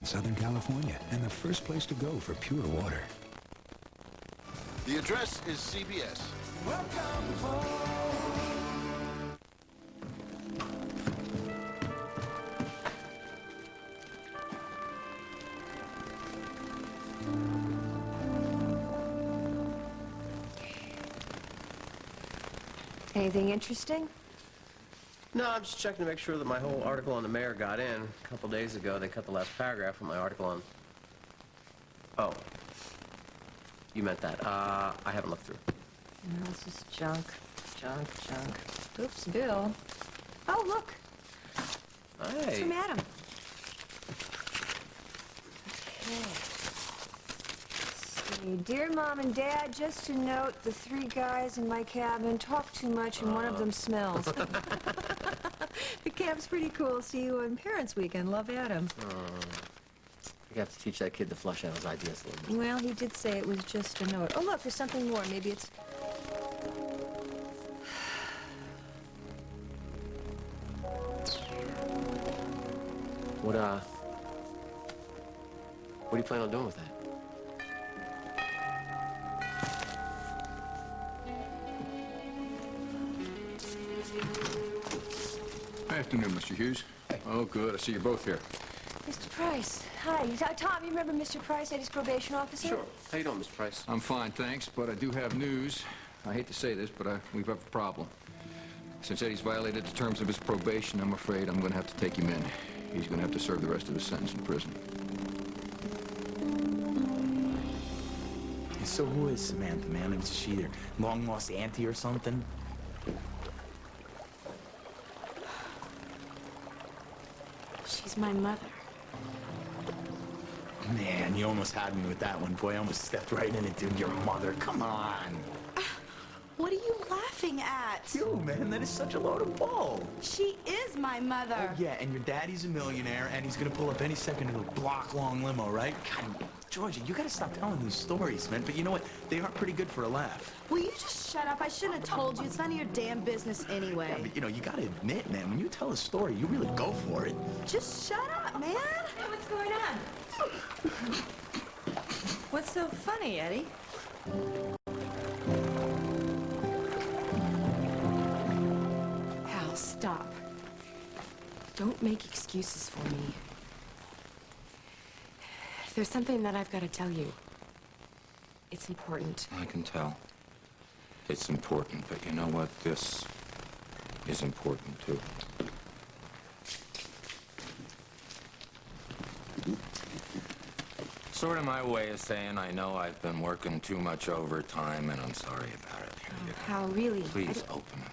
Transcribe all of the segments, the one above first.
Southern California, and the first place to go for pure water. The address is CBS. Welcome home. Anything interesting? No, I'm just checking to make sure that my whole article on the mayor got in. A couple days ago, they cut the last paragraph from my article on... Oh. You meant that. I haven't looked through. No, this is junk. Junk. Oops, Bill. Oh, look. Hey. It's from Adam. Okay. Dear Mom and Dad, just to note, the 3 guys in my cabin talk too much and one of them smells. The camp's pretty cool. See you on Parents' Weekend. Love, Adam. You have to teach that kid to flush out his ideas a little bit. Well, he did say it was just a note. Oh, look, there's something more. Maybe it's... What do you plan on doing with that? Afternoon, Mr. Hughes. Hey. Oh, good. I see you're both here. Mr. Price. Hi. Tom, you remember Mr. Price, Eddie's probation officer? Sure. How you doing, Mr. Price? I'm fine, thanks, but I do have news. I hate to say this, but we've got a problem. Since Eddie's violated the terms of his probation, I'm afraid I'm going to have to take him in. He's going to have to serve the rest of his sentence in prison. So who is Samantha, man? Is she their long-lost auntie or something? She's my mother. Man, you almost had me with that one, boy. I almost stepped right in it, dude. Your mother, come on. What are you laughing at? You, man, that is such a load of bull. She is my mother. Oh, yeah, and your daddy's a millionaire, and he's gonna pull up any second in a block-long limo, right? God, Georgia, you gotta stop telling these stories, man. But you know what? They are pretty good for a laugh. Will you just shut up? I shouldn't have told you. It's none of your damn business anyway. Yeah, but, you know, you gotta admit, man, when you tell a story, you really go for it. Just shut up, man. Hey, what's going on? What's so funny, Eddie? Hal, stop. Don't make excuses for me. There's something that I've got to tell you. It's important. I can tell. It's important, but you know what? This is important, too. Sort of my way of saying I know I've been working too much overtime, and I'm sorry about it. Here you go. Hal, really? Please open it.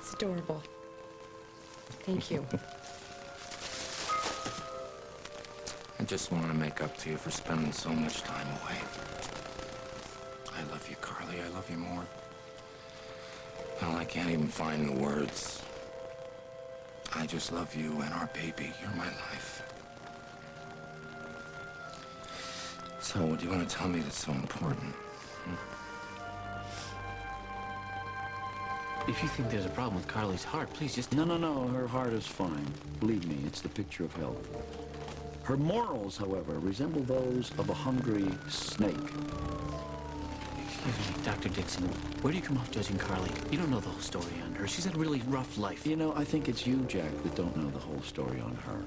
It's adorable. Thank you. I just want to make up to you for spending so much time away. I love you, Carly. I love you more. Well, I can't even find the words. I just love you and our baby. You're my life. So, what do you want to tell me that's so important? If you think there's a problem with Carly's heart, please just... No, her heart is fine. Believe me, it's the picture of health. Her morals, however, resemble those of a hungry snake. Excuse me, Dr. Dixon, where do you come off judging Carly? You don't know the whole story on her. She's had a really rough life. You know, I think it's you, Jack, that don't know the whole story on her.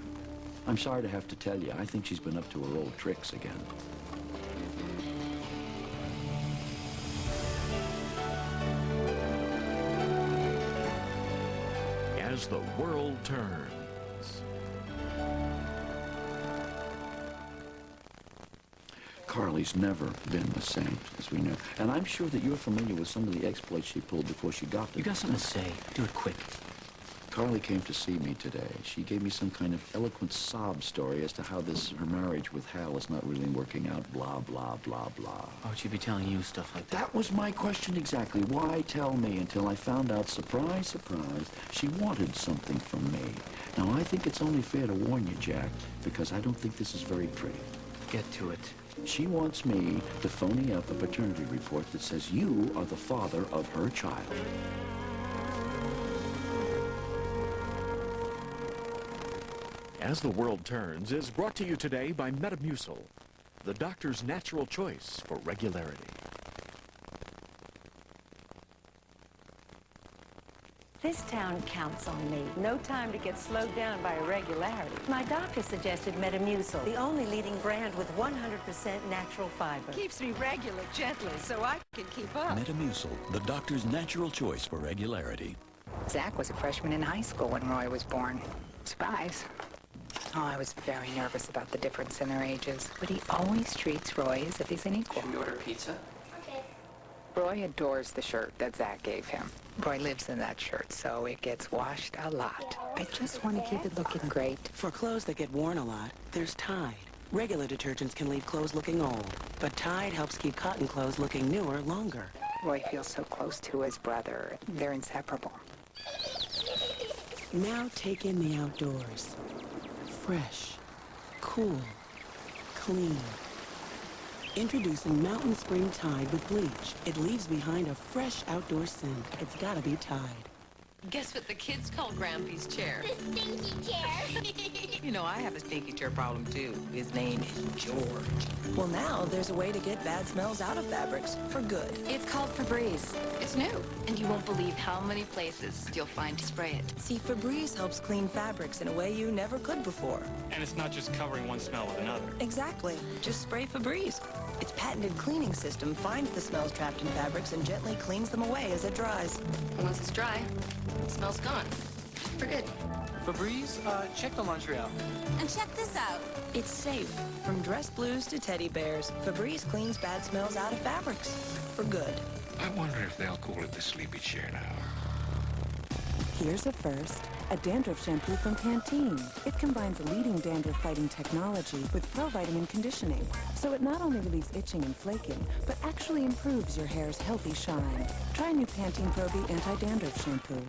I'm sorry to have to tell you, I think she's been up to her old tricks again. As the world turns. Carly's never been the same, as we know. And I'm sure that you're familiar with some of the exploits she pulled before she got to You got something to say? Do it quick. Carly came to see me today. She gave me some kind of eloquent sob story as to how her marriage with Hal is not really working out, blah, blah, blah, blah. Why would she be telling you stuff like that? That was my question exactly. Why tell me until I found out, surprise, surprise, she wanted something from me. Now, I think it's only fair to warn you, Jack, because I don't think this is very pretty. Get to it. She wants me to phony up a paternity report that says you are the father of her child. As the World Turns is brought to you today by Metamucil, the doctor's natural choice for regularity. This town counts on me. No time to get slowed down by irregularity. My doctor suggested Metamucil, the only leading brand with 100% natural fiber. Keeps me regular gently so I can keep up. Metamucil, the doctor's natural choice for regularity. Zach was a freshman in high school when Roy was born. Surprise. Oh, I was very nervous about the difference in their ages, but he always treats Roy as if he's an equal. Should we order pizza? Roy adores the shirt that Zach gave him. Roy lives in that shirt, so it gets washed a lot. I just want to keep it looking great. For clothes that get worn a lot, there's Tide. Regular detergents can leave clothes looking old, but Tide helps keep cotton clothes looking newer longer. Roy feels so close to his brother. They're inseparable. Now take in the outdoors. Fresh, cool, clean. Introducing Mountain Spring Tide with bleach. It leaves behind a fresh outdoor scent. It's gotta be Tide. Guess what the kids call Grampy's chair? The stinky chair. You know, I have a stinky chair problem, too. His name is George. Well, now there's a way to get bad smells out of fabrics for good. It's called Febreze. It's new, and you won't believe how many places you'll find to spray it. See, Febreze helps clean fabrics in a way you never could before. And it's not just covering one smell with another. Exactly. Just spray Febreze. Its patented cleaning system finds the smells trapped in fabrics and gently cleans them away as it dries. And once it's dry, the smell's gone. For good. Febreze, check the laundry out. And check this out. It's safe. From dress blues to teddy bears, Febreze cleans bad smells out of fabrics. For good. I wonder if they'll call it the sleepy chair now. Here's a first. A dandruff shampoo from Pantene. It combines leading dandruff-fighting technology with pro-vitamin conditioning. So it not only relieves itching and flaking, but actually improves your hair's healthy shine. Try new Pantene Pro-V Anti-Dandruff Shampoo.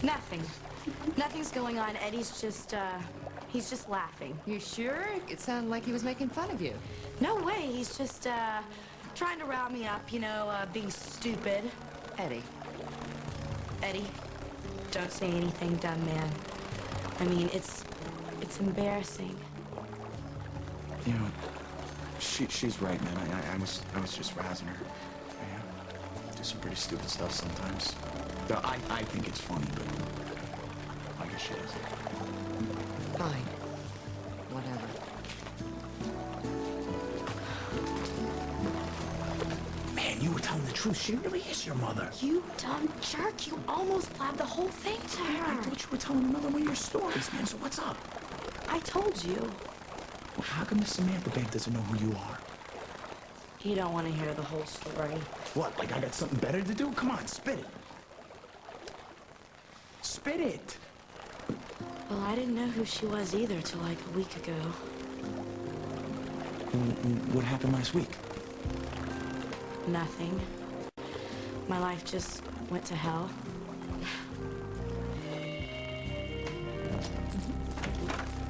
Nothing. Nothing's going on. Eddie's just, he's just laughing. You sure? It sounded like he was making fun of you. No way. He's just, trying to rile me up, you know, being stupid. Eddie. Eddie, don't say anything dumb, man. I mean, it's embarrassing. You know, she's right, man. I was just razzing her. I do some pretty stupid stuff sometimes. Though I think it's funny, but I guess she doesn't. Fine. Whatever. Man, you were telling the truth. She really is your mother. You dumb jerk. You almost blabbed the whole thing to her. I thought you were telling another one of your stories, man. So what's up? I told you. Well, how come Miss Samantha babe doesn't know who you are? You don't want to hear the whole story. What, like I got something better to do? Come on, spit it. Spit it. Well, I didn't know who she was either till like a week ago. What happened last week? Nothing. My life just went to hell.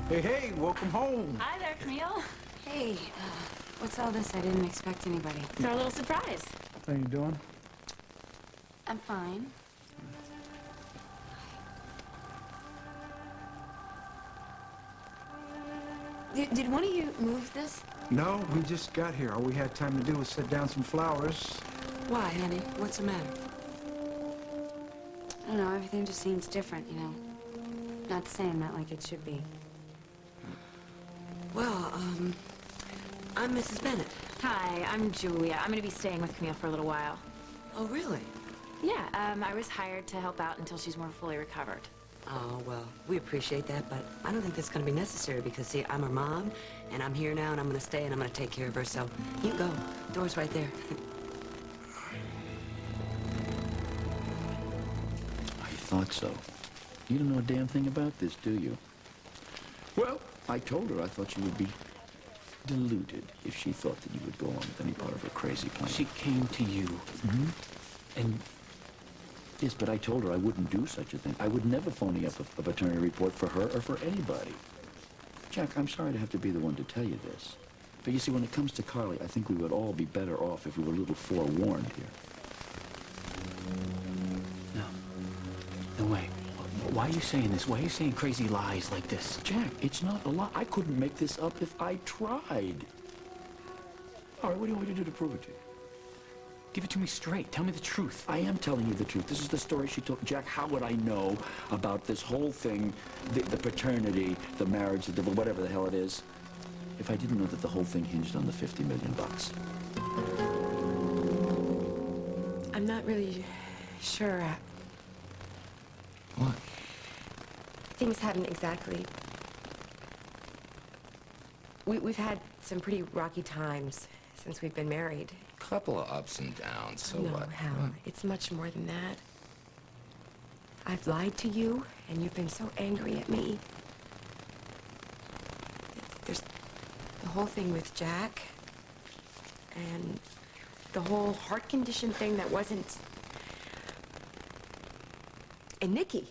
Hey, welcome home. Hi there, Camille. Hey, what's all this? I didn't expect anybody. It's our little surprise. How you doing? I'm fine. Did one of you move this? No, we just got here. All we had time to do was set down some flowers. Why, honey? What's the matter? I don't know. Everything just seems different, you know. Not the same, not like it should be. Well, I'm Mrs. Bennett. Hi, I'm Julia. I'm gonna be staying with Camille for a little while. Oh, really? Yeah, I was hired to help out until she's more fully recovered. Oh, well, we appreciate that, but I don't think that's going to be necessary because, see, I'm her mom, and I'm here now, and I'm going to stay, and I'm going to take care of her, so you go. Door's right there. I thought so. You don't know a damn thing about this, do you? Well, I told her I thought she would be deluded if she thought that you would go on with any part of her crazy plan. She came to you. Mm-hmm. And... Yes, but I told her I wouldn't do such a thing. I would never phony up a paternity report for her or for anybody. Jack, I'm sorry to have to be the one to tell you this. But you see, when it comes to Carly, I think we would all be better off if we were a little forewarned here. No way. Why are you saying this? Why are you saying crazy lies like this? Jack, it's not a lie. I couldn't make this up if I tried. All right, what do you want me to do to prove it to you? Give it to me straight. Tell me the truth. I am telling you the truth. This is the story she told. Jack, how would I know about this whole thing, the paternity, the marriage, the whatever the hell it is, if I didn't know that the whole thing hinged on the $50 million? I'm not really sure. What? Things haven't exactly... We've had some pretty rocky times since we've been married. Couple of ups and downs, so no, what? Hal, it's much more than that. I've lied to you, and you've been so angry at me. There's the whole thing with Jack, and the whole heart condition thing that wasn't... And Nikki.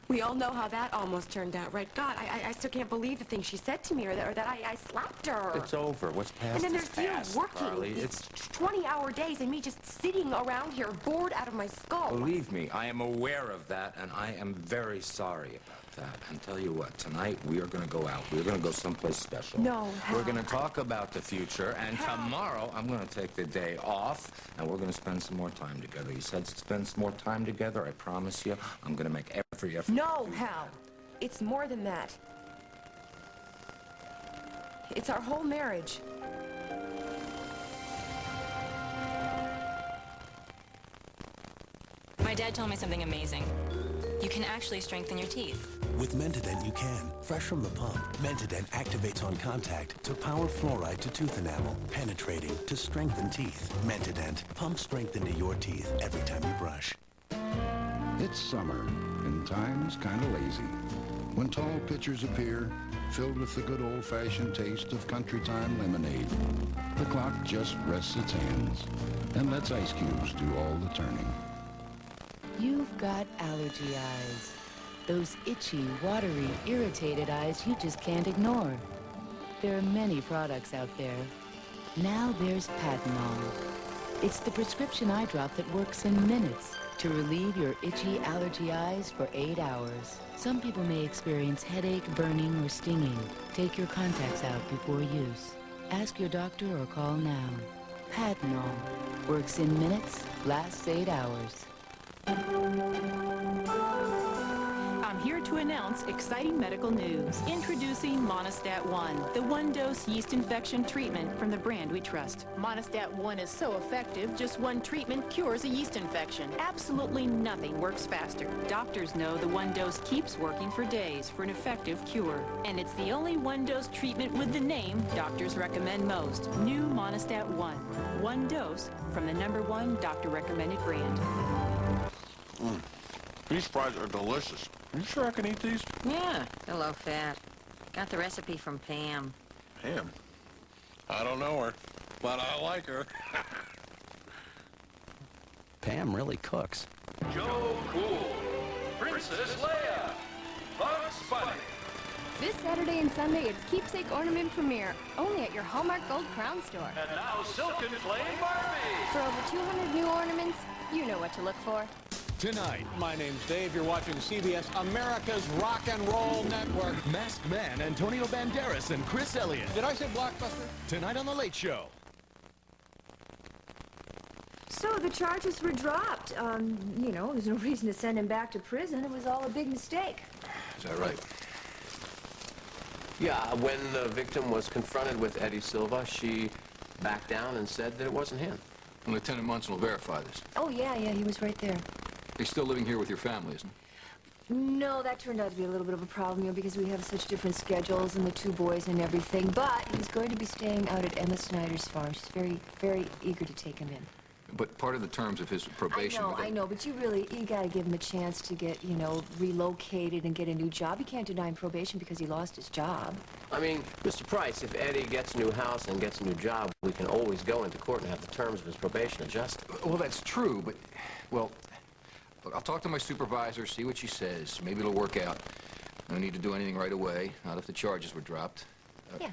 We all know how that almost turned out, right? God, I still can't believe the thing she said to me, or that I slapped her. It's over. What's past And then is there's past, you working Carly. these It's 20-hour days and me just sitting around here bored out of my skull. Believe me, I am aware of that, and I am very sorry about that. And tell you what, tonight we are going to go out. We're going to go someplace special. No, Hal. We're going to talk about the future, and tomorrow I'm going to take the day off, and we're going to spend some more time together. You said spend some more time together. I promise you, I'm going to make every effort. No, Hal. It's more than that. It's our whole marriage. My dad told me something amazing. You can actually strengthen your teeth. With Mentadent, you can. Fresh from the pump, Mentadent activates on contact to power fluoride to tooth enamel, penetrating to strengthen teeth. Mentadent, pump strength into your teeth every time you brush. It's summer, and time's kind of lazy. When tall pitchers appear, filled with the good old-fashioned taste of country time lemonade, the clock just rests its hands and lets ice cubes do all the turning. You've got allergy eyes. Those itchy, watery, irritated eyes you just can't ignore. There are many products out there. Now there's Patinol. It's the prescription eye drop that works in minutes to relieve your itchy allergy eyes for 8 hours. Some people may experience headache, burning, or stinging. Take your contacts out before use. Ask your doctor or call now. Patinol works in minutes, lasts 8 hours. I'm here to announce exciting medical news. Introducing Monistat 1, the one-dose yeast infection treatment from the brand we trust. Monistat 1 is so effective, just one treatment cures a yeast infection. Absolutely nothing works faster. Doctors know the one dose keeps working for days for an effective cure. And it's the only one-dose treatment with the name doctors recommend most. New Monistat 1. One dose from the #1 doctor-recommended brand. These fries are delicious. Are you sure I can eat these? Yeah, they're low fat. Got the recipe from Pam. Pam? I don't know her, but I like her. Pam really cooks. Joe Cool, Princess Leia, Bugs Bunny. This Saturday and Sunday, it's Keepsake Ornament Premiere, only at your Hallmark Gold Crown store. And now Silken Flame Barbie. For over 200 new ornaments, you know what to look for. Tonight, my name's Dave. You're watching CBS, America's Rock and Roll Network. Masked Man, Antonio Banderas, and Chris Elliott. Did I say Blockbuster? Tonight on The Late Show. So the charges were dropped. You know, there's no reason to send him back to prison. It was all a big mistake. Is that right? Yeah, when the victim was confronted with Eddie Silva, she backed down and said that it wasn't him. And Lieutenant Munson will verify this. Oh, yeah, he was right there. He's still living here with your family, isn't he? No, that turned out to be a little bit of a problem, you know, because we have such different schedules and the two boys and everything. But he's going to be staying out at Emma Snyder's farm. She's very, very eager to take him in. But part of the terms of his probation... I know, but you gotta give him a chance to get, you know, relocated and get a new job. You can't deny him probation because he lost his job. I mean, Mr. Price, if Eddie gets a new house and gets a new job, we can always go into court and have the terms of his probation adjusted. Well, that's true, but, well, look, I'll talk to my supervisor, see what she says. Maybe it'll work out. No need to do anything right away, not if the charges were dropped. Yeah.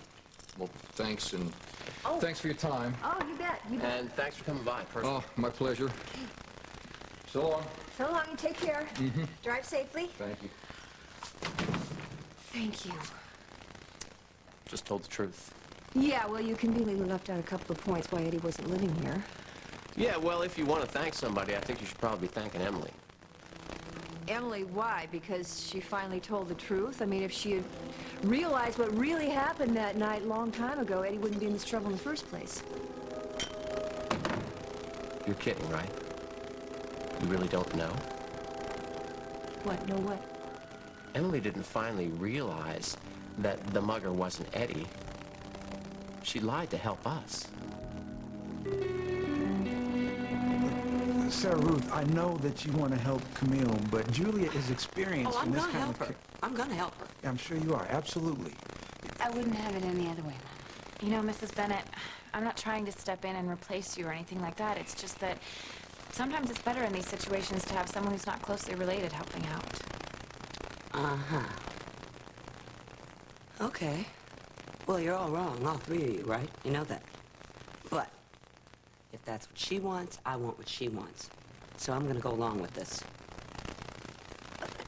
Well, thanks, and Oh. thanks for your time. Oh, you bet. You bet. And thanks for coming by, personally. Oh, my pleasure. So long. So long, you take care. Mm-hmm. Drive safely. Thank you. Thank you. Just told the truth. Yeah, well, you conveniently left out a couple of points why Eddie wasn't living here. Yeah, well, if you want to thank somebody, I think you should probably be thanking Emily. Emily, why? Because she finally told the truth? I mean, if she had realized what really happened that night a long time ago, Eddie wouldn't be in this trouble in the first place. You're kidding, right? You really don't know? What? Know what? Emily didn't finally realize that the mugger wasn't Eddie. She lied to help us. Sarah Ruth, I know that you want to help Camille, but Julia is experienced in this kind of... I'm gonna help her. I'm sure you are, absolutely. I wouldn't have it any other way, Mom. You know, Mrs. Bennett, I'm not trying to step in and replace you or anything like that. It's just that sometimes it's better in these situations to have someone who's not closely related helping out. Uh-huh. Okay. Well, you're all wrong, all three of you, right? You know that. But if that's what she wants, I want what she wants. So I'm gonna go along with this.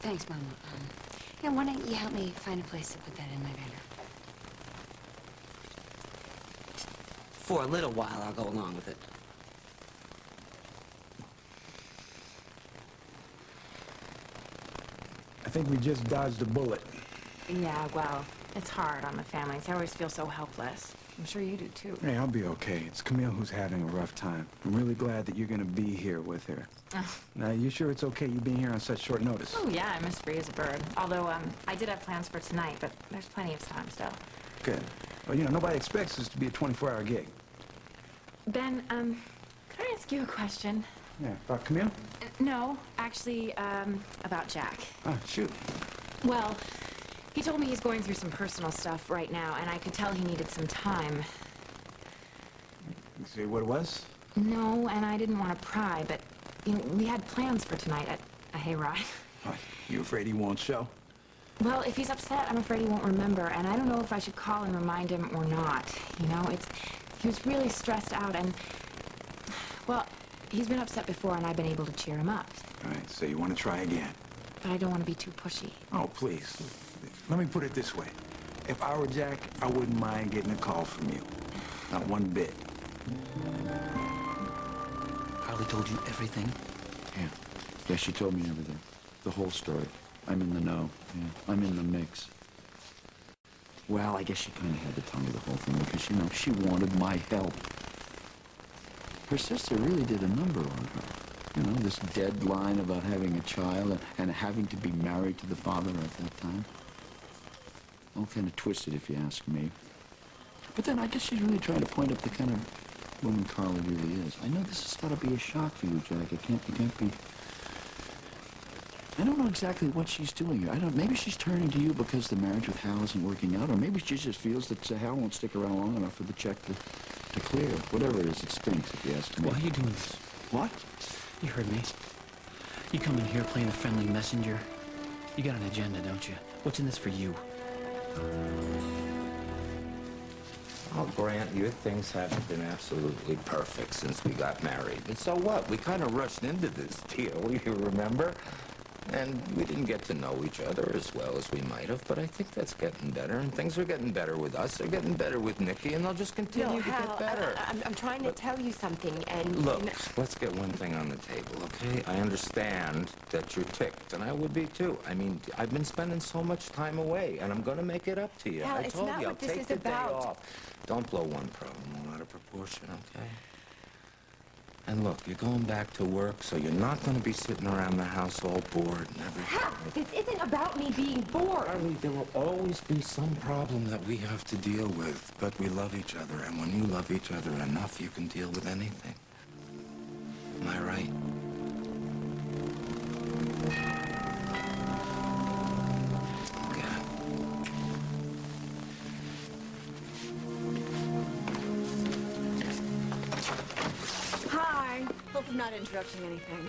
Thanks, Mom. Yeah, why don't you help me find a place to put that in my banner? For a little while, I'll go along with it. I think we just dodged a bullet. Yeah, well, it's hard on the families. I always feel so helpless. I'm sure you do, too. Hey, I'll be okay. It's Camille who's having a rough time. I'm really glad that you're gonna be here with her. Now, you sure it's okay you being here on such short notice? Oh, yeah, I'm as free as a bird. Although, I did have plans for tonight, but there's plenty of time still. Good. Well, you know, nobody expects this to be a 24-hour gig. Ben, can I ask you a question? Yeah, about Camille? No, actually, about Jack. Ah, shoot. Well, he told me he's going through some personal stuff right now, and I could tell he needed some time. You see what it was? No, and I didn't want to pry, but, you know, we had plans for tonight at a hayride. Oh, you afraid he won't show? Well, if he's upset, I'm afraid he won't remember, and I don't know if I should call and remind him or not. You know, he was really stressed out, and, well, he's been upset before, and I've been able to cheer him up. All right, so you want to try again? But I don't want to be too pushy. Oh, please. Let me put it this way. If I were Jack, I wouldn't mind getting a call from you. Not one bit. Carly told you everything? Yeah. Yeah, she told me everything. The whole story. I'm in the know. Yeah, I'm in the mix. Well, I guess she kind of had to tell me the whole thing because, you know, she wanted my help. Her sister really did a number on her. You know, this deadline about having a child and having to be married to the father at that time. All kind of twisted, if you ask me. But then I guess she's really trying to point up the kind of woman Carly really is. I know this has got to be a shock for you, Jack. It can't be... I don't know exactly what she's doing here. Maybe she's turning to you because the marriage with Hal isn't working out, or maybe she just feels that Hal won't stick around long enough for the check to clear. Whatever it is, it stinks, if you ask me. Why are you doing this? What? You heard me. You come in here playing the friendly messenger. You got an agenda, don't you? What's in this for you? I'll grant you things haven't been absolutely perfect since we got married. And so what? We kind of rushed into this deal, you remember? And we didn't get to know each other as well as we might have, but I think that's getting better, and things are getting better with us. They're getting better with Nikki, and they'll just continue to get better. I'm trying to tell you something, and... Look, let's get one thing on the table, okay? I understand that you're ticked, and I would be too. I mean, I've been spending so much time away, and I'm going to make it up to you. Hal, I it's told not you, I'll what this take is the day about. off. Don't blow one problem out of proportion, okay? And look, you're going back to work, so you're not going to be sitting around the house all bored and everything. Hal, this isn't about me being bored. Charlie, there will always be some problem that we have to deal with, but we love each other, and when you love each other enough, you can deal with anything. Am I right? Hi. Hope I'm not interrupting anything.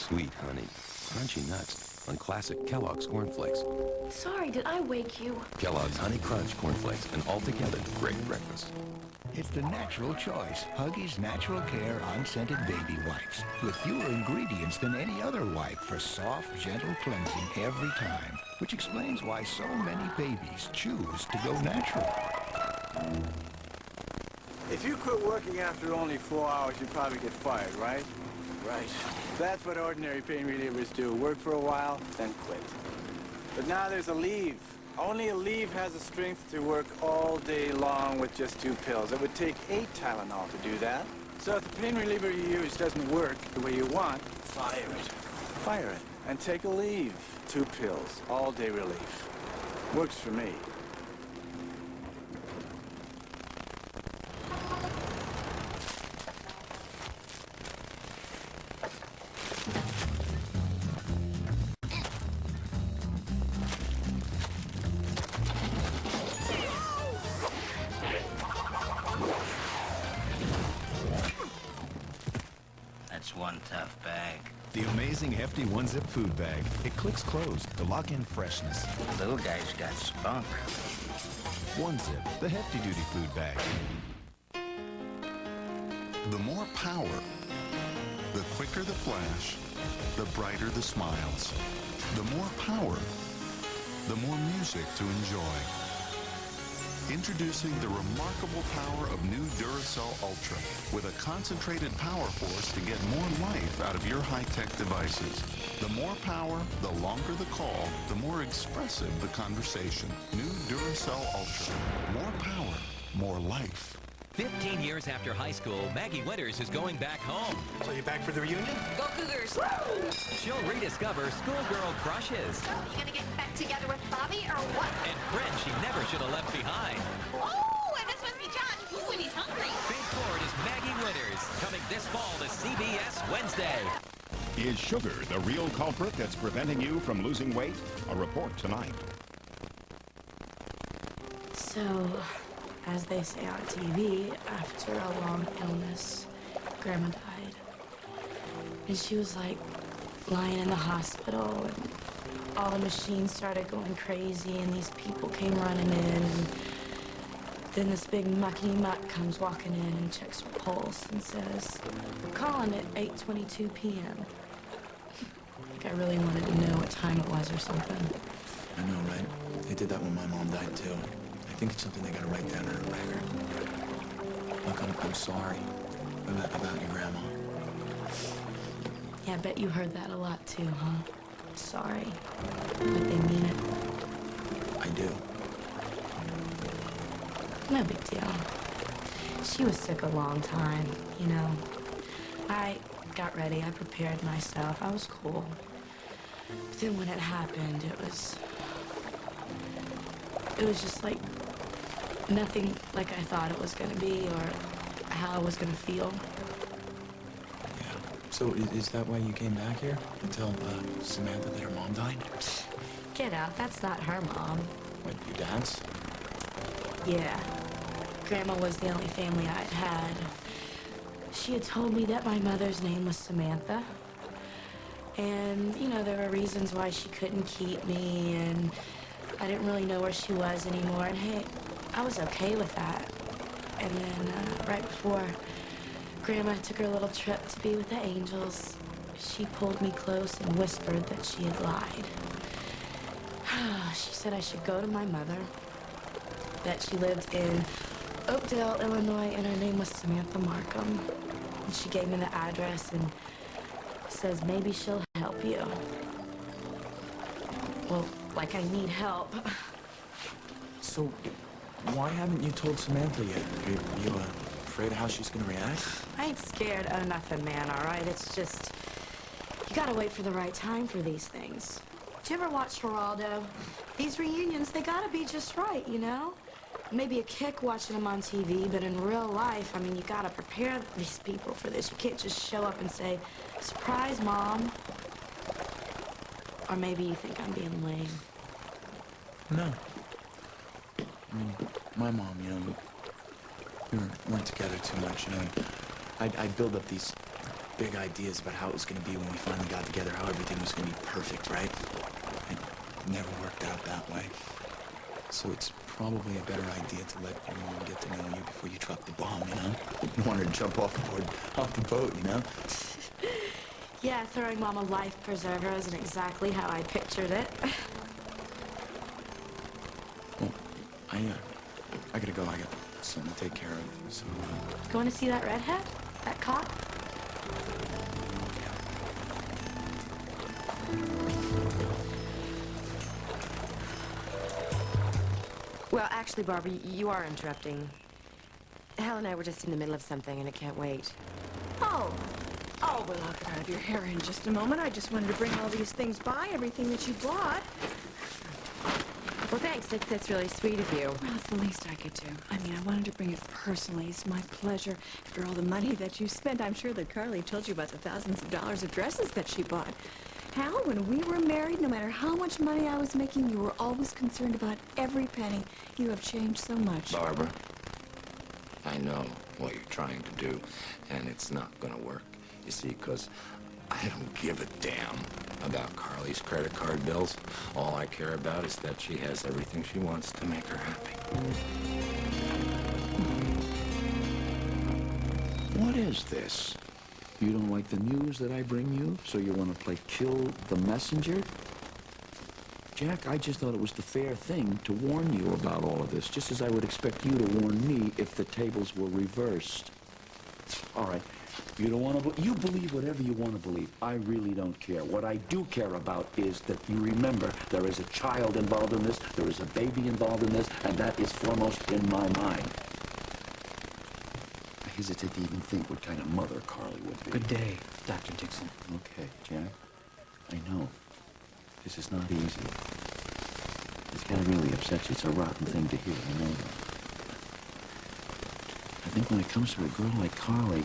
sweet honey, crunchy nuts on classic Kellogg's Corn Flakes. Sorry, did I wake you? Kellogg's Honey Crunch Corn Flakes, an altogether great breakfast. It's the natural choice. Huggies Natural Care Unscented Baby Wipes. With fewer ingredients than any other wipe for soft, gentle cleansing every time. Which explains why so many babies choose to go natural. If you quit working after only 4 hours, you'd probably get fired, right? Right. That's what ordinary pain relievers do. Work for a while, then quit. But now there's a leave. Only a leave has the strength to work all day long with just 2 pills. It would take 8 Tylenol to do that. So if the pain reliever you use doesn't work the way you want, fire it. Fire it and take a leave. 2 pills, all day relief. Works for me. That's one tough bag. The amazing hefty one-zip food bag. It clicks closed to lock in freshness. Little guy's got spunk. One-zip, the hefty-duty food bag. The more power, the quicker the flash, the brighter the smiles. The more power, the more music to enjoy. Introducing the remarkable power of new Duracell Ultra with a concentrated power force to get more life out of your high-tech devices. The more power, the longer the call, the more expressive the conversation. New Duracell Ultra. More power, more life. 15 years after high school, Maggie Winters is going back home. So you back for the reunion? Go Cougars! She'll rediscover schoolgirl crushes So, you gonna get back together with Bobby or what? and friends she never should have left behind. Oh, and this must be John. Ooh, and he's hungry. Fade Forward is Maggie Winters, coming this fall to CBS Wednesday. Is sugar the real culprit that's preventing you from losing weight? A report tonight. So, as they say on TV, after a long illness, Grandma died. And she was like lying in the hospital, and all the machines started going crazy, and these people came running in. And then this big mucky-muck comes walking in and checks her pulse and says, "We're calling it 8:22 p.m. Like I really wanted to know what time it was or something. I know, right? They did that when my mom died, too. I think it's something they gotta write down on a record. Look, I'm sorry about your grandma. Yeah, I bet you heard that a lot too, huh? Sorry. But they mean it. I do. No big deal. She was sick a long time, you know. I got ready, I prepared myself, I was cool. But then when it happened, it was just like nothing like I thought it was gonna be or how I was gonna feel. So is that why you came back here? To tell Samantha that her mom died? Get out, that's not her mom. What, your dad's? Yeah. Grandma was the only family I'd had. She had told me that my mother's name was Samantha. And, you know, there were reasons why she couldn't keep me, and I didn't really know where she was anymore. And hey, I was okay with that. And then right before Grandma took her little trip to be with the angels, she pulled me close and whispered that she had lied. She said I should go to my mother, that she lived in Oakdale, Illinois, and her name was Samantha Markham. And she gave me the address and says maybe she'll help you. Well, like I need help. So, why haven't you told Samantha yet? You afraid of how she's gonna react? I ain't scared of nothing, man, all right? It's just, you gotta wait for the right time for these things. Did you ever watch Geraldo? These reunions, they gotta be just right, you know? Maybe a kick watching them on TV, but in real life, I mean, you gotta prepare these people for this. You can't just show up and say, "Surprise, Mom." Or maybe you think I'm being lame. No. I mean, my mom, you know, we weren't together too much, you know. I'd build up these big ideas about how it was going to be when we finally got together, how everything was going to be perfect, right? It never worked out that way. So it's probably a better idea to let your mom get to know you before you drop the bomb, you know? You don't want her to jump off the boat, you know? Yeah, throwing Mom a life preserver isn't exactly how I pictured it. Well, I gotta go. I got something to take care of, so... Going to see that redhead? That cop? Well, actually, Barbara, you are interrupting. Hal and I were just in the middle of something, and it can't wait. Oh, well, I'll get out of your hair in just a moment. I just wanted to bring all these things by, everything that you bought. Well, thanks. That's really sweet of you. Well, it's the least I could do. I mean, I wanted to bring it personally. It's my pleasure. After all the money that you spent, I'm sure that Carly told you about the thousands of dollars of dresses that she bought. Hal, when we were married, no matter how much money I was making, you were always concerned about every penny. You have changed so much. Barbara, I know what you're trying to do, and it's not gonna work. You see, because I don't give a damn about Carly's credit card bills. All I care about is that she has everything she wants to make her happy. What is this? You don't like the news that I bring you, so you want to play kill the messenger? Jack, I just thought it was the fair thing to warn you about all of this, just as I would expect you to warn me if the tables were reversed. All right, you don't want to... You believe whatever you want to believe. I really don't care. What I do care about is that you remember there is a child involved in this, there is a baby involved in this, and that is foremost in my mind. I hesitate to even think what kind of mother Carly would be. Good day, Dr. Dixon. Okay, Jack. I know. This is not easy. This guy really upsets you. It's a rotten thing to hear, I know that. I think when it comes to a girl like Carly,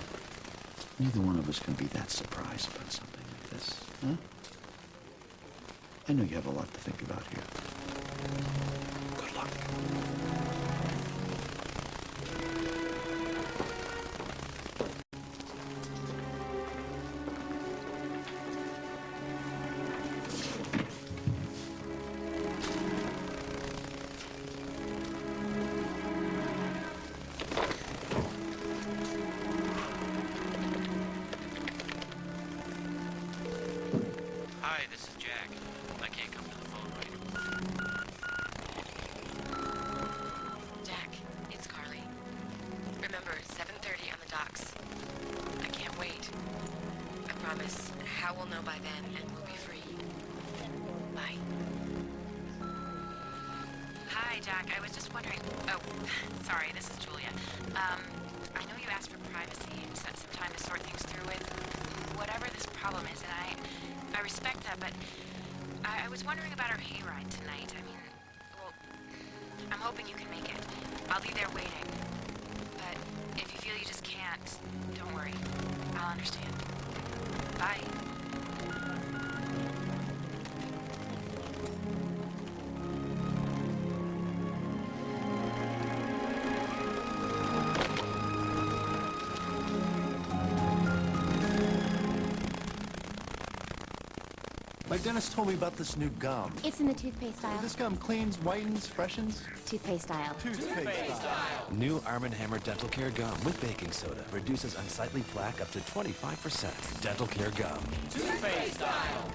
neither one of us can be that surprised about something like this, huh? I know you have a lot to think about here. Good luck. Hi, this is Jack. I can't come to the phone right away. Jack, it's Carly. Remember, 7:30 on the docks. I can't wait. I promise, Hal will know by then, and we'll be free. Bye. Hi, Jack. I was just wondering... Oh, sorry, this is Julia. I know you asked for privacy and set some time to sort things through with whatever this problem is, and I respect that, but I was wondering about our hayride tonight. I mean, well, I'm hoping you can make it. I'll be there waiting. But if you feel you just can't, don't worry. I'll understand. Bye. My dentist told me about this new gum. It's in the toothpaste aisle. This gum cleans, whitens, freshens. Toothpaste aisle. Toothpaste aisle. New Arm & Hammer Dental Care Gum with baking soda. Reduces unsightly plaque up to 25%. Dental Care Gum. Toothpaste aisle.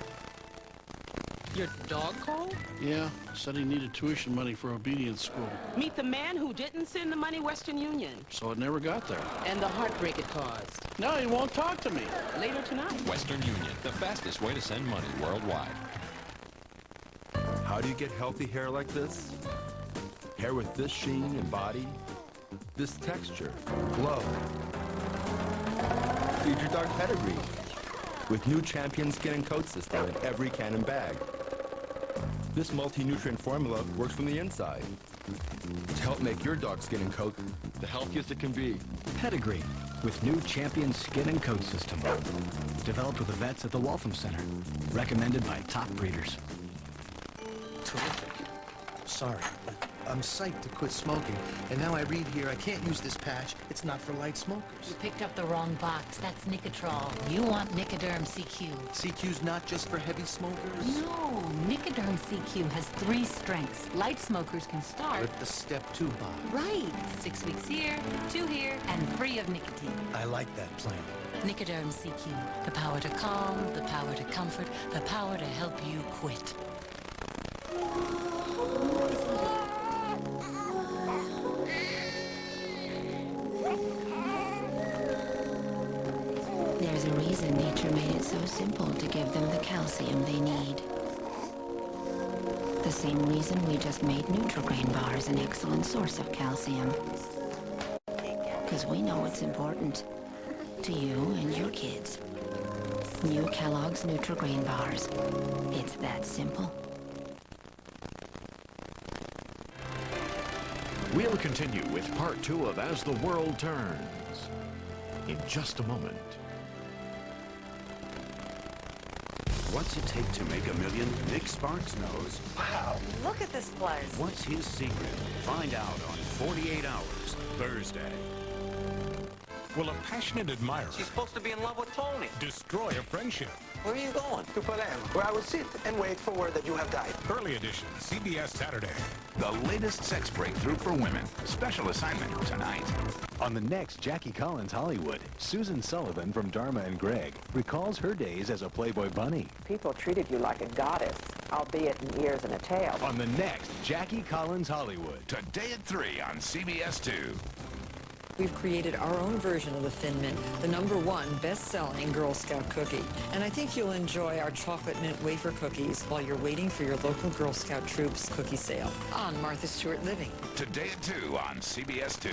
Your dog called? Yeah, said he needed tuition money for obedience school. Meet the man who didn't send the money Western Union. So it never got there. And the heartbreak it caused. Now he won't talk to me. Later tonight. Western Union, the fastest way to send money worldwide. How do you get healthy hair like this? Hair with this sheen and body, this texture, glow. Feed your dog pedigree with new Champion Skin and Coat System in every can and bag. This multi-nutrient formula works from the inside to help make your dog's skin and coat the healthiest it can be. Pedigree with new Champion Skin and Coat System. Developed with the vets at the Waltham Center. Recommended by top breeders. Terrific. Sorry, but I'm psyched to quit smoking, and now I read here I can't use this patch. It's not for light smokers. You picked up the wrong box. That's Nicotrol. You want Nicoderm CQ. CQ's not just for heavy smokers? No, Nicoderm CQ has 3 strengths. Light smokers can start With the step 2 box. right. 6 weeks here, 2 here, and free of nicotine. I like that plan. Nicoderm CQ. The power to calm, the power to comfort, the power to help you quit. There's a reason nature made it so simple to give them the calcium they need. The same reason we just made Nutrigrain bars an excellent source of calcium. Because we know it's important to you and your kids. New Kellogg's Nutrigrain bars. It's that simple. We'll continue with part 2 of As the World Turns in just a moment. What's it take to make $1 million? Nick Sparks knows. Wow, look at this place. What's his secret? Find out on 48 Hours, Thursday. Will a passionate admirer She's supposed to be in love with Tony. destroy a friendship? Where are you going? To Palermo, where I will sit and wait for word that you have died. Early edition, CBS Saturday. The latest sex breakthrough for women. Special assignment tonight. On the next Jackie Collins Hollywood, Susan Sullivan from Dharma and Greg recalls her days as a Playboy bunny. People treated you like a goddess, albeit in ears and a tail. On the next Jackie Collins Hollywood. Today at 3 on CBS 2. We've created our own version of the Thin Mint, the #1 best-selling Girl Scout cookie. And I think you'll enjoy our chocolate mint wafer cookies while you're waiting for your local Girl Scout Troops cookie sale on Martha Stewart Living. Today at 2 on CBS 2.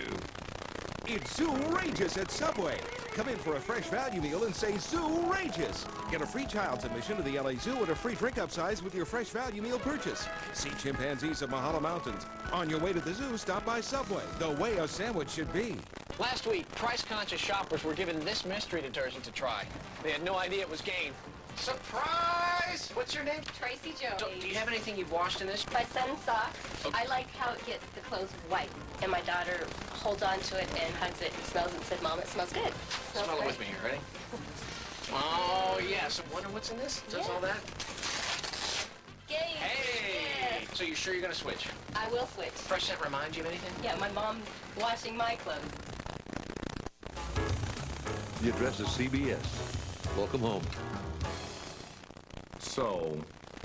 It's Zoo-rageous at Subway. Come in for a fresh value meal and say Zoo-rageous. Get a free child's admission to the LA Zoo and a free drink upsize with your fresh value meal purchase. See chimpanzees of Mahalo Mountains. On your way to the zoo, stop by Subway, the way a sandwich should be. Last week, price-conscious shoppers were given this mystery detergent to try. They had no idea it was Gain. Surprise! What's your name? Tracy Jones. Do you have anything you've washed in this? My son's socks. Okay. I like how it gets the clothes white. And my daughter holds on to it and hugs it and smells it and said, Mom, it smells good. Smell it with me here, ready? Oh, yes. I wonder what's in this? Does all that? Yay! Hey! Yes. So you're sure you're going to switch? I will switch. Fresh scent remind you of anything? Yeah, my mom's washing my clothes. The address is CBS. Welcome home. So,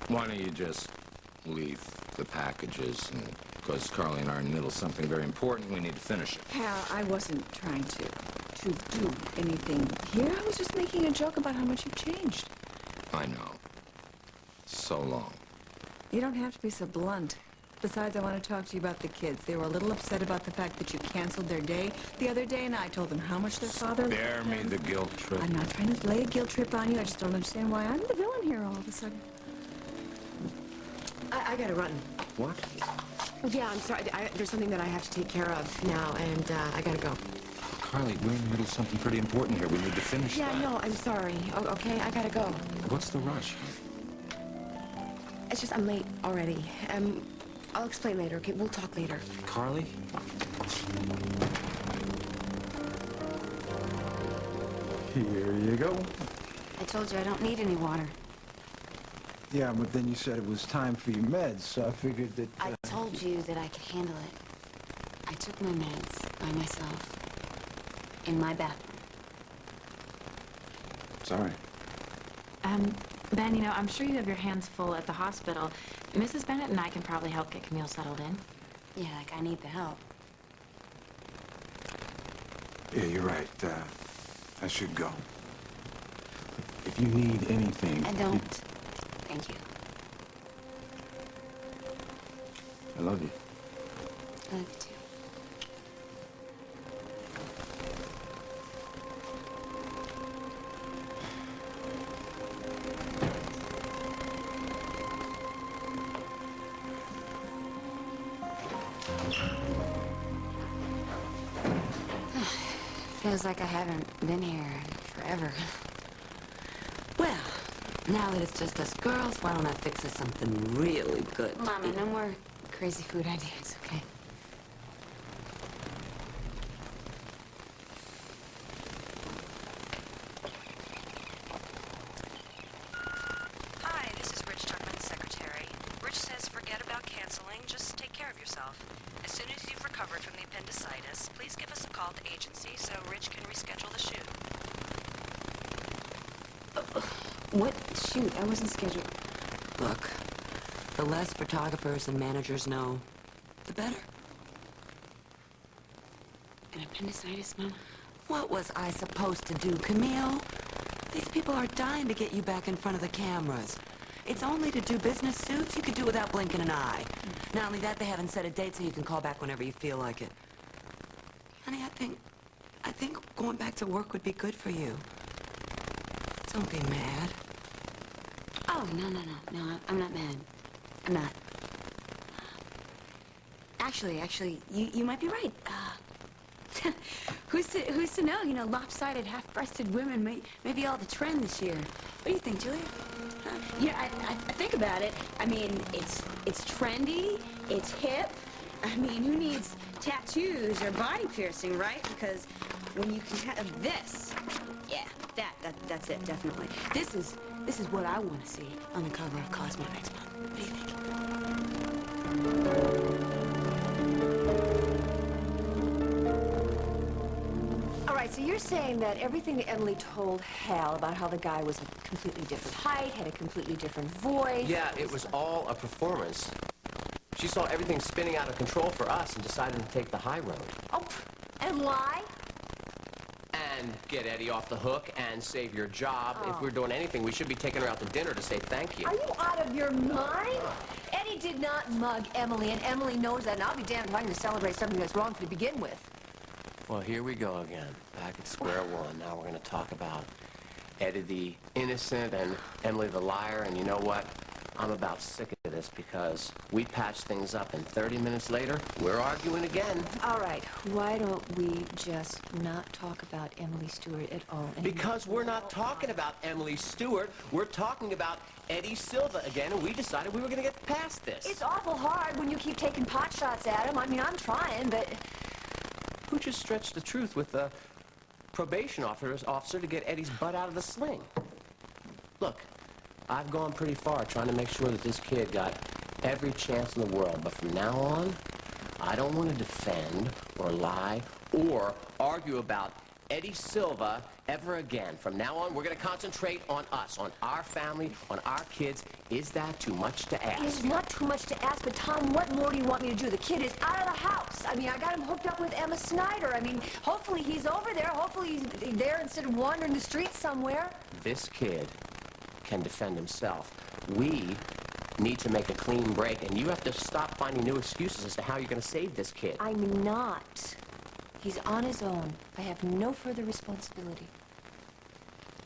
why don't you just leave the packages? Because Carly and I are in the middle of something very important. We need to finish it. Hal, I wasn't trying to do anything here. I was just making a joke about how much you've changed. I know. So long. You don't have to be so blunt. Besides, I want to talk to you about the kids. They were a little upset about the fact that you canceled their day the other day, and I told them how much their father loved Spare me them. the guilt trip. I'm not trying to lay a guilt trip on you. I just don't understand why I'm the villain here all of a sudden. I gotta run. What? Yeah, I'm sorry. There's something that I have to take care of now, and I gotta go. Carly, we're in the middle of something pretty important here. We need to finish Yeah, that. no, I'm sorry. Okay, I gotta go. What's the rush? It's just I'm late already. I'll explain later, okay? We'll talk later. Carly? Here you go. I told you I don't need any water. Yeah, but then you said it was time for your meds, so I figured that... I told you that I could handle it. I took my meds by myself. In my bathroom. Sorry. Ben, you know, I'm sure you have your hands full at the hospital. Mrs. Bennett and I can probably help get Camille settled in. Yeah, like I need the help. Yeah, you're right. I should go. If you need anything... I don't. Thank you. I love you. I love you too. Feels like I haven't been here in forever. Well, now that it's just us girls, why don't I fix us something really good? Mommy, no more crazy food ideas, okay? Hi, this is Rich Tuckman's secretary. Rich says forget about canceling, just take care of yourself. As soon as you've recovered from the appendicitis, please give us a call at the agency so Rich can reschedule the shoot. What shoot? I wasn't scheduled. Look, the less photographers and managers know, the better. An appendicitis, Mom? What was I supposed to do, Camille? These people are dying to get you back in front of the cameras. It's only to do business suits. You could do without blinking an eye. Not only that, they haven't set a date so you can call back whenever you feel like it. Honey, I think going back to work would be good for you. Don't be mad. Oh, no, I'm not mad. I'm not. Actually, you might be right. Who's to know? You know, lopsided, half-breasted women may be all the trend this year. What do you think, Julia? Huh? Yeah, I think about it. I mean, it's trendy, it's hip. I mean, who needs tattoos or body piercing, right? Because when you can have this, yeah, that's it, definitely. This is what I want to see on the cover of Cosmo next month. What do you think? All right, so you're saying that everything that Emily told Hal about how the guy was a completely different height, had a completely different voice. Yeah, it was all a performance. She saw everything spinning out of control for us and decided to take the high road. Oh, and lie? And get Eddie off the hook and save your job. Oh. If we're doing anything, we should be taking her out to dinner to say thank you. Are you out of your mind? Eddie did not mug Emily, and Emily knows that, and I'll be damned if I'm going to celebrate something that's wrong to begin with. Well, here we go again. Back at square one. Now we're going to talk about Eddie the innocent and Emily the liar. And you know what? I'm about sick of this because we patched things up and 30 minutes later, we're arguing again. All right, why don't we just not talk about Emily Stewart at all anymore? Because we're not talking about Emily Stewart. We're talking about Eddie Silva again, and we decided we were going to get past this. It's awful hard when you keep taking pot shots at him. I mean, I'm trying, but... Who just stretched the truth with the probation officer to get Eddie's butt out of the sling? Look, I've gone pretty far trying to make sure that this kid got every chance in the world, but from now on, I don't want to defend or lie or argue about Eddie Silva ever again. From now on, we're going to concentrate on us, on our family, on our kids. Is that too much to ask? It's not too much to ask, but Tom, what more do you want me to do? The kid is out of the house. I mean, I got him hooked up with Emma Snyder. I mean, hopefully he's over there. Hopefully he's there instead of wandering the streets somewhere. This kid can defend himself. We need to make a clean break, and you have to stop finding new excuses as to how you're going to save this kid. I'm not. He's on his own. I have no further responsibility.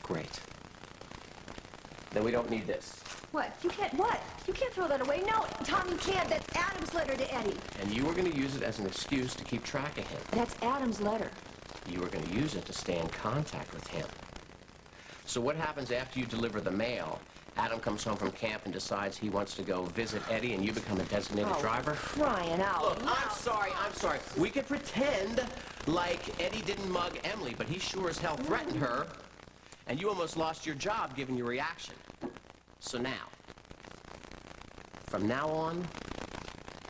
Great. Then we don't need this. What? You can't what? You can't throw that away. No, Tom, you can't. That's Adam's letter to Eddie. And you were going to use it as an excuse to keep track of him. That's Adam's letter. You were going to use it to stay in contact with him. So what happens after you deliver the mail? Adam comes home from camp and decides he wants to go visit Eddie, and you become a designated driver? Crying out. Look, I'm sorry. We could pretend like Eddie didn't mug Emily, but he sure as hell threatened her, and you almost lost your job given your reaction. So now, from now on,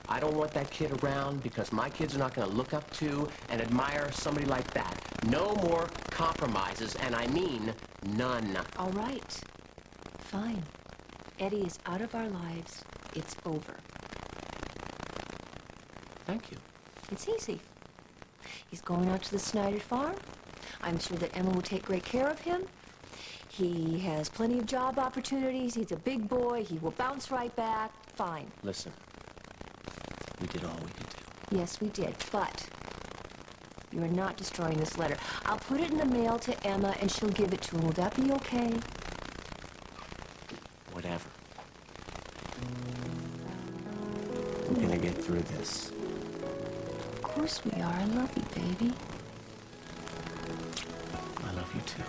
I don't want that kid around because my kids are not going to look up to and admire somebody like that. No more compromises, and I mean none. All right. Fine. Eddie is out of our lives. It's over. Thank you. It's easy. He's going out to the Snyder farm. I'm sure that Emma will take great care of him. He has plenty of job opportunities. He's a big boy. He will bounce right back. Fine. Listen, we did all we could do. Yes, we did, but you are not destroying this letter. I'll put it in the mail to Emma, and she'll give it to him. Will that be okay? Whatever. We're gonna get through this. Of course we are. I love you, baby. I love you too.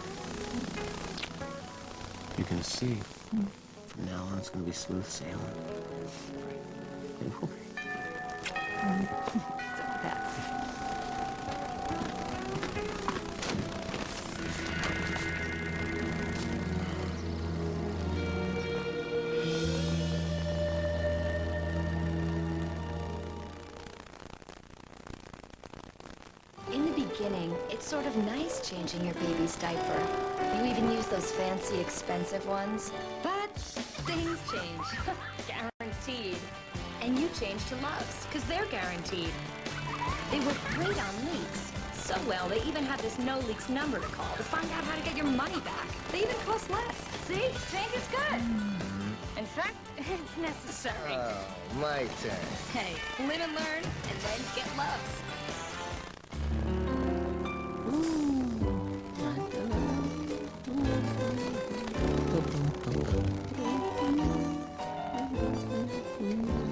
You're gonna see. From now on, it's gonna be smooth sailing. It will be. So that. In the beginning, it's sort of nice changing your baby's diaper. You even use those fancy, expensive ones. But things change. Guaranteed. And you change to Loves, because they're guaranteed. They work great on leaks. So well, they even have this no leaks number to call to find out how to get your money back. They even cost less. See? Change is good. In fact, it's necessary. Oh, my turn. Hey, live and learn, and then get Loves.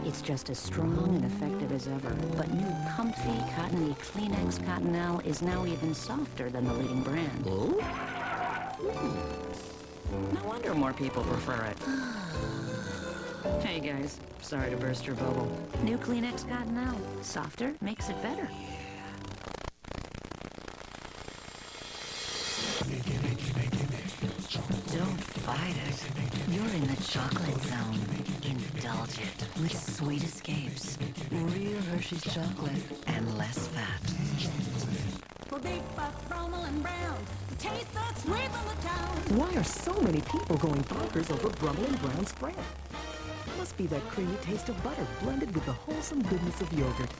It's just as strong and effective as ever, but new comfy, cottony Kleenex Cottonelle is now even softer than the leading brand. Oh? No wonder more people prefer it. Hey guys, sorry to burst your bubble. New Kleenex Cottonelle. Softer makes it better. Don't fight it. You're in the chocolate zone. Indulge it with sweet escapes, real Hershey's chocolate, and less fat. Why are so many people going bonkers over Brummel and Brown spread? Must be that creamy taste of butter blended with the wholesome goodness of yogurt.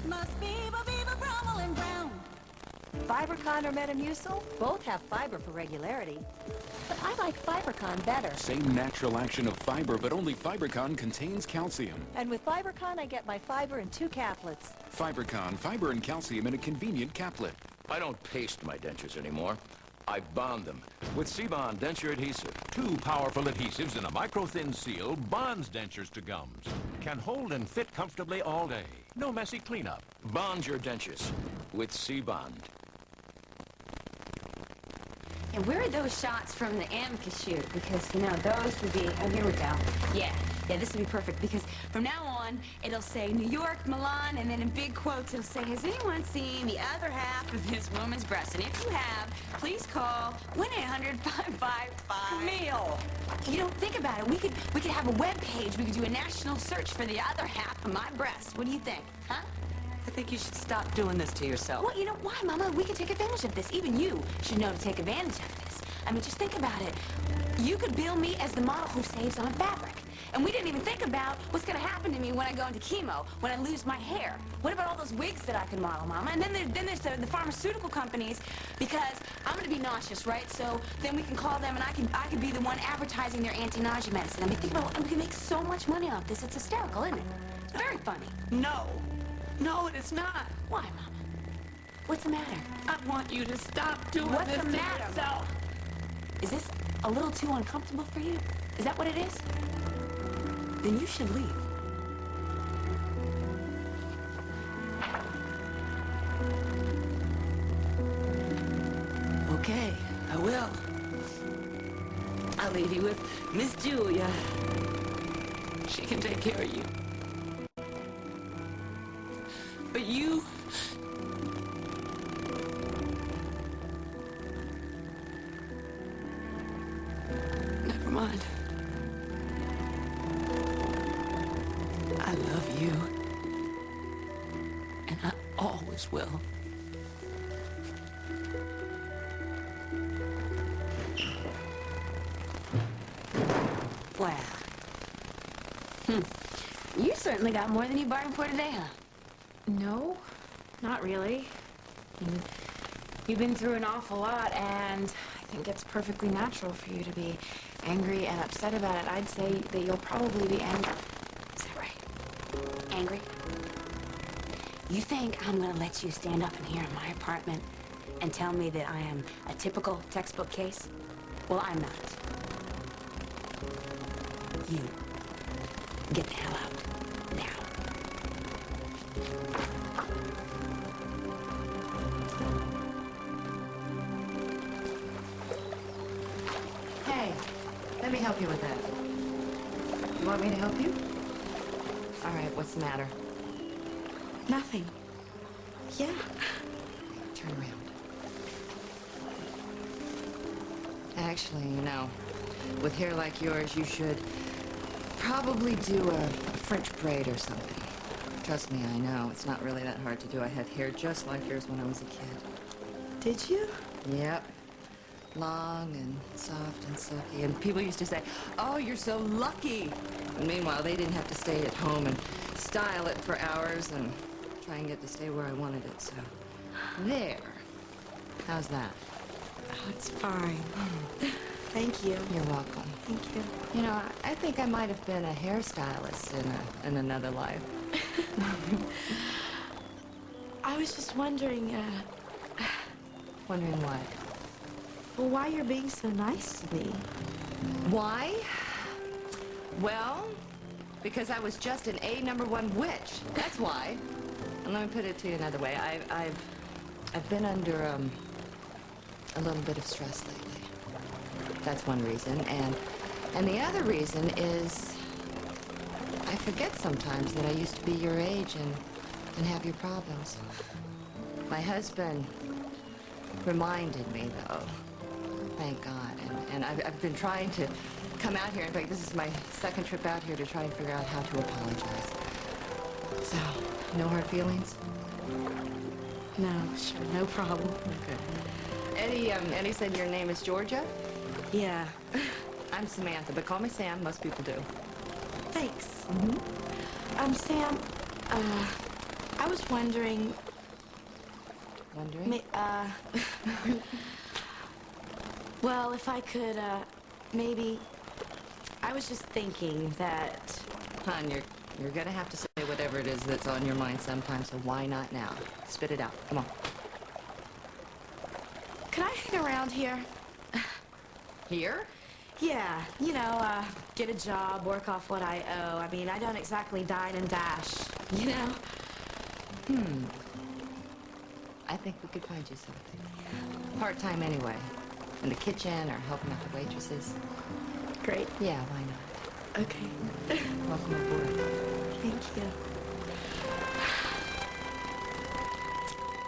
Must be Viva Brummel and Brown. Fibercon or Metamucil? Both have fiber for regularity. But I like Fibercon better. Same natural action of fiber, but only Fibercon contains calcium. And with Fibercon, I get my fiber in 2 caplets. Fibercon, fiber and calcium in a convenient caplet. I don't paste my dentures anymore. I bond them with C-Bond denture adhesive. 2 powerful adhesives in a micro-thin seal bonds dentures to gums. Can hold and fit comfortably all day. No messy cleanup. Bond your dentures with C-Bond. And where are those shots from the Amicus shoot? Because, you know, those would be... Oh, here we go. Yeah, this would be perfect. Because from now on, it'll say New York, Milan, and then in big quotes, it'll say, has anyone seen the other half of this woman's breast? And if you have, please call 1-800-555... Camille! You know, think about it. We could have a web page. We could do a national search for the other half of my breast. What do you think? Huh? I think you should stop doing this to yourself. Well, you know why, Mama? We can take advantage of this. Even you should know to take advantage of this. I mean, just think about it. You could bill me as the model who saves on fabric. And we didn't even think about what's going to happen to me when I go into chemo, when I lose my hair. What about all those wigs that I can model, Mama? And then there's the pharmaceutical companies, because I'm going to be nauseous, right? So then we can call them, and I could be the one advertising their anti-nausea medicine. I mean, think about it. We can make so much money off this. It's hysterical, isn't it? It's very funny. No, it is not. Why, Mama? What's the matter? I want you to stop doing What's this the to matter, yourself. Is this a little too uncomfortable for you? Is that what it is? Then you should leave. Okay, I will. I'll leave you with Miss Julia. She can take care of you. But you... Never mind. I love you. And I always will. Wow. You certainly got more than you bargained for today, huh? No, not really. You've been through an awful lot, and I think it's perfectly natural for you to be angry and upset about it. I'd say that you'll probably be angry. Is that right? Angry? You think I'm gonna let you stand up in here in my apartment and tell me that I am a typical textbook case? Well, I'm not. You get the hell out now. Hey, let me help you with that. You want me to help you? All right, what's the matter? Nothing. Yeah. Turn around. Actually, you know, with hair like yours, you should probably do a French braid or something. Trust me, I know. It's not really that hard to do. I had hair just like yours when I was a kid. Did you? Yep. Long and soft and silky. And people used to say, oh, you're so lucky. And meanwhile, they didn't have to stay at home and style it for hours and try and get to stay where I wanted it, so... There. How's that? Oh, it's fine. Thank you. You're welcome. Thank you. You know, I think I might have been a hairstylist in another life. I was just wondering, Wondering what? well, why you're being so nice to me. Why? Well, because I was just an A #1 witch. That's why. And let me put it to you another way. I've been under a little bit of stress lately. That's one reason. And the other reason is I forget sometimes that I used to be your age and have your problems. My husband reminded me, though. Thank God. And I've been trying to come out here. In fact, this is my second trip out here to try and figure out how to apologize. So, no hard feelings? No, sure, no problem. Okay. Eddie said your name is Georgia? Yeah. I'm Samantha, but call me Sam. Most people do. Thanks. Mm-hmm. Sam, I was wondering... Wondering? Well, if I could, maybe... I was just thinking that... Hon, you're gonna have to say whatever it is that's on your mind sometime, so why not now? Spit it out. Come on. Could I hang around here? Here? Yeah, you know, get a job, work off what I owe. I mean, I don't exactly dine and dash, you know? I think we could find you something. Part-time anyway. In the kitchen or helping out the waitresses. Great. Yeah, why not? Okay. Welcome aboard. Thank you.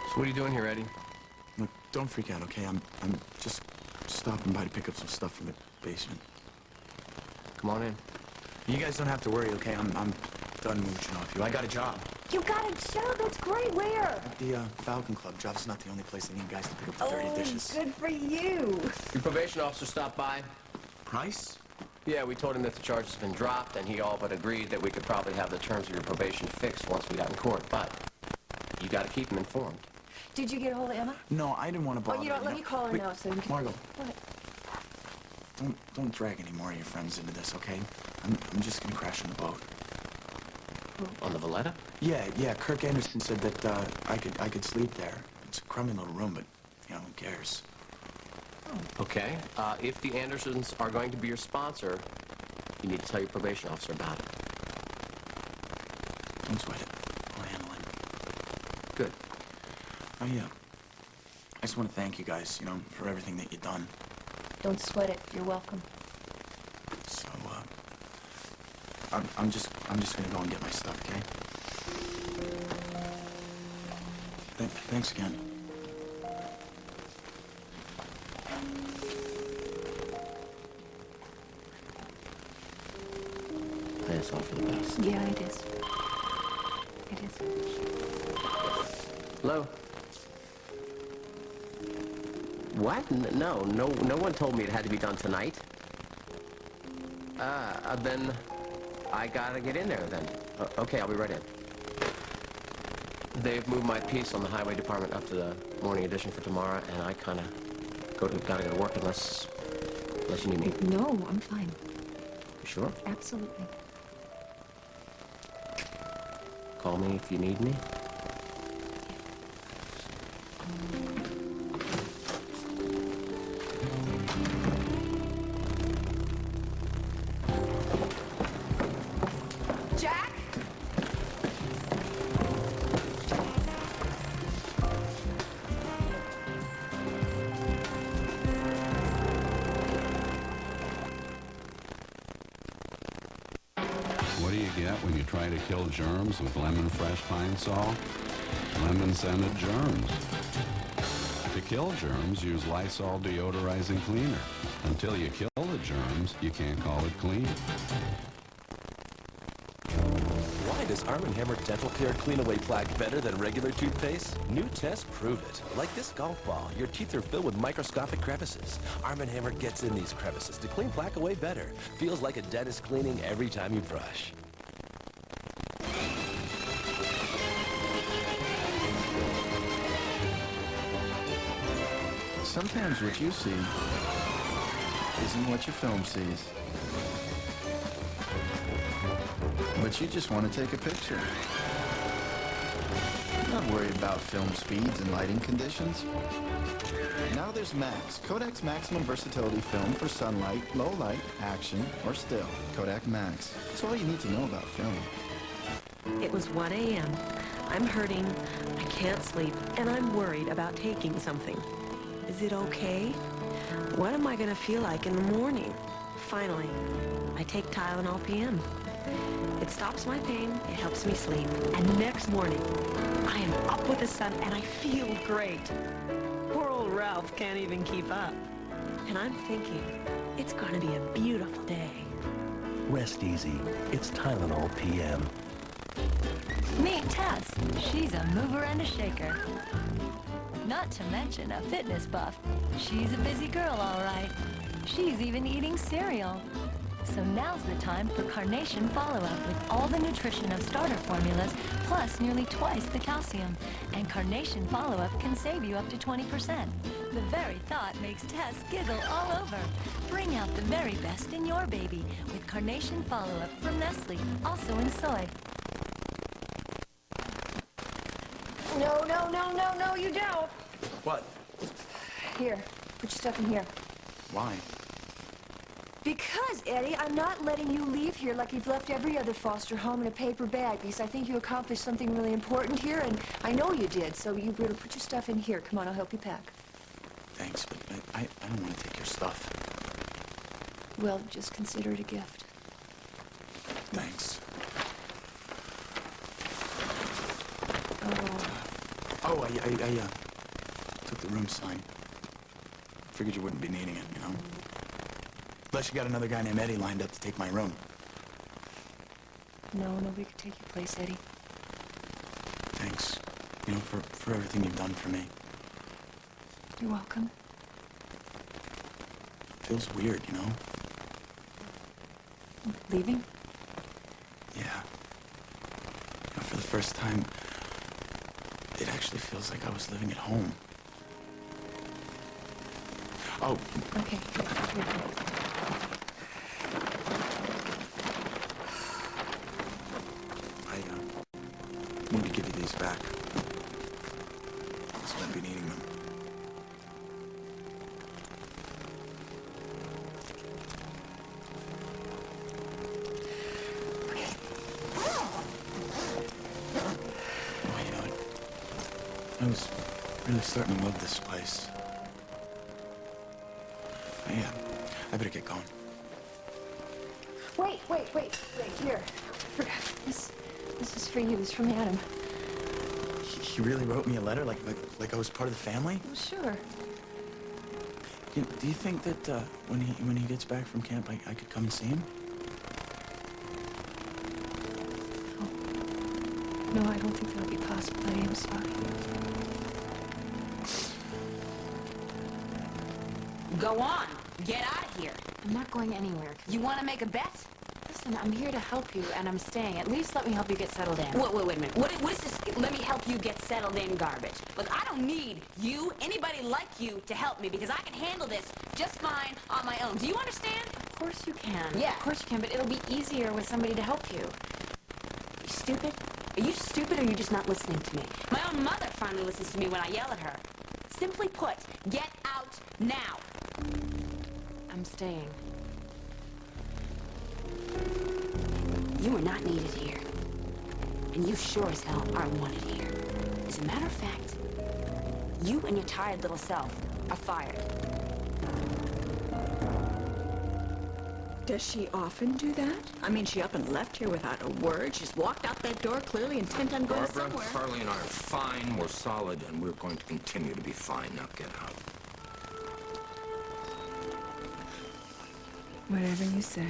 So what are you doing here, Eddie? Look, don't freak out, okay? I'm just stopping by to pick up some stuff from the basement. Come on in. You guys don't have to worry, okay? I'm done mooching off you. I got a job. You got a job? That's great. Where? At the Falcon Club. Job's not the only place they need guys to pick up the dirty dishes. Good for you. Your probation officer stopped by. Price? Yeah, we told him that the charge has been dropped, and he all but agreed that we could probably have the terms of your probation fixed once we got in court. But you got to keep him informed. Did you get a hold of Emma? No, I didn't want to bother. Oh, you don't. Let me call her Wait, now so you can... Margot. What? Don't drag any more of your friends into this, okay? I'm just gonna crash on the boat. On the Valletta? Yeah. Kirk Anderson said that I could sleep there. It's a crummy little room, but you know, who cares? Okay. If the Andersons are going to be your sponsor, you need to tell your probation officer about it. Don't sweat it. I'll handle it. Good. Oh yeah. I just want to thank you guys, you know, for everything that you've done. Don't sweat it. You're welcome. So, I'm just gonna go and get my stuff, okay? Thanks again. It's all for the best. Yeah, it is. It is. Hello? What? No one told me it had to be done tonight. Then I gotta get in there then. Okay, I'll be right in. They've moved my piece on the highway department up to the morning edition for tomorrow, and I gotta go to work unless you need me. No, I'm fine. You sure? Absolutely. Call me if you need me. Jack? What do you get when you try to kill germs with lemon fresh pine sol? Lemon-scented germs. To kill germs, use Lysol deodorizing cleaner. Until you kill the germs, you can't call it clean. Why does Arm & Hammer Dental Care clean away plaque better than regular toothpaste? New tests prove it. Like this golf ball, your teeth are filled with microscopic crevices. Arm & Hammer gets in these crevices to clean plaque away better. Feels like a dentist cleaning every time you brush. Sometimes what you see isn't what your film sees. But you just want to take a picture. You're not worried about film speeds and lighting conditions. Now there's Max, Kodak's maximum versatility film for sunlight, low light, action, or still. Kodak Max. It's all you need to know about film. It was 1 a.m. I'm hurting, I can't sleep, and I'm worried about taking something. Is it okay? What am I going to feel like in the morning? Finally, I take Tylenol PM. It stops my pain, it helps me sleep, and the next morning, I am up with the sun and I feel great. Poor old Ralph can't even keep up. And I'm thinking, it's going to be a beautiful day. Rest easy. It's Tylenol PM. Meet Tess. She's a mover and a shaker. Not to mention a fitness buff. She's a busy girl, all right. She's even eating cereal. So now's the time for Carnation Follow-Up with all the nutrition of starter formulas, plus nearly twice the calcium. And Carnation Follow-Up can save you up to 20%. The very thought makes Tess giggle all over. Bring out the very best in your baby with Carnation Follow-Up from Nestle, also in soy. No, no, no, no, no, you don't. What? Here, put your stuff in here. Why? Because, Eddie, I'm not letting you leave here like you've left every other foster home in a paper bag, because I think you accomplished something really important here, and I know you did, so you better put your stuff in here. Come on, I'll help you pack. Thanks, but I don't want to take your stuff. Well, just consider it a gift. Thanks. Oh, I took the room sign. Figured you wouldn't be needing it, you know? Unless you got another guy named Eddie lined up to take my room. no, nobody could take your place, Eddie. Thanks, you know, for everything you've done for me. You're welcome. Feels weird, you know? Leaving? Yeah. You know, for the first time, it actually feels like I was living at home. Oh. Okay. I need to give you these back. Because I've been needing them. Oh, you know, I was really starting to love this place. I better get going. Wait, here. This is for you. This is from Adam. He really wrote me a letter, like I was part of the family? Well, sure. Do you think that when he gets back from camp, I could come and see him? Oh. No, I don't think that'll be possible, Eddie. I'm sorry. Go on. Get out of here. I'm not going anywhere. You want to make a bet? Listen, I'm here to help you, and I'm staying. At least let me help you get settled in. Wait a minute. What is this? Let me help you get settled in garbage. Look, I don't need you, anybody like you, to help me because I can handle this just fine on my own. Do you understand? Of course you can. Yeah. Of course you can, but it'll be easier with somebody to help you. Are you stupid? Are you stupid or are you just not listening to me? My own mother finally listens to me when I yell at her. Simply put, get out now. I'm staying. You are not needed here. And you sure as hell are wanted here. As a matter of fact, you and your tired little self are fired. Does she often do that? I mean, she up and left here without a word. She's walked out that door clearly intent on going Barbara, somewhere. Carly and I are fine, we're solid, and we're going to continue to be fine. Now get out. Whatever you say.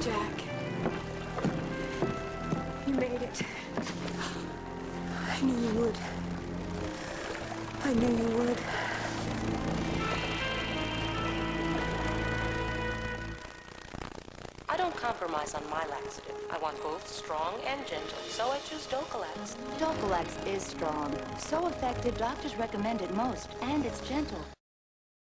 Jack, you made it. I knew you would. I knew you would. I don't compromise on my laxative. I want both strong and gentle, so I choose Docalax. Docalax is strong. So effective, doctors recommend it most, and it's gentle.